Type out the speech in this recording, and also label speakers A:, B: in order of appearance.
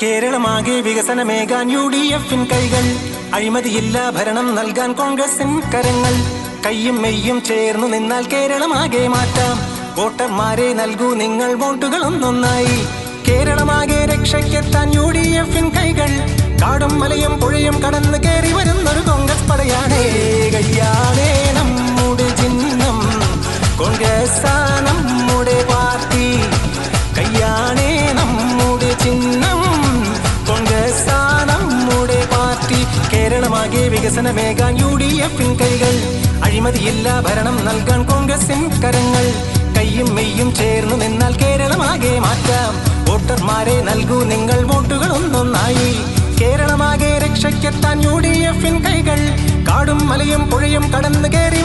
A: കേരളമാകെ വികസനമേകാൻ UDF-ൻ കൈകൾ, അഴിമതിയില്ല ഭരണം നൽകാൻ കോൺഗ്രസിൻ കരങ്ങൾ. കയ്യും മെയ്യും ചേർന്നു നിന്നാൽ കേരളമാകെ മാറ്റാം. വോട്ടർമാരെ നൽകൂ നിങ്ങൾ വോട്ടുകൾ ഒന്നൊന്നായി. കേരളമാകെ രക്ഷയ്ക്കെത്താൻ UDF-ൻ കൈകൾ, കാടും മലയും പുഴയും കടന്നു കയറി വരുന്നൊരു കോൺഗ്രസ് പടയാണേ. കയ്യാണേ നമ്മുടെ ചിഹ്നം, കോൺഗ്രസ് നമ്മുടെ പാർട്ടി. കയ്യാണേ നമ്മുടെ ചിഹ്നം, കോൺഗ്രസ് നമ്മുടെ പാർട്ടി. കേരളമാകെ വികസനമേകാൻ UDF-ൻ കൈകൾ, അഴിമതിയില്ല ഭരണം നൽകാൻ കോൺഗ്രസിൻ കരങ്ങൾ. കയ്യും മെയ്യും ചേർന്നു നിന്നാൽ കേരളമാകെ മാറ്റാം. വോട്ടർമാരെ നൽകൂ നിങ്ങൾ വോട്ടുകൾ ഒന്നൊന്നായി. കേരളമാകെ രക്ഷയ്ക്കെത്താൻ UDF-ൻ കൈകൾ, കാടും മലയും പുഴയും കടന്നു കയറി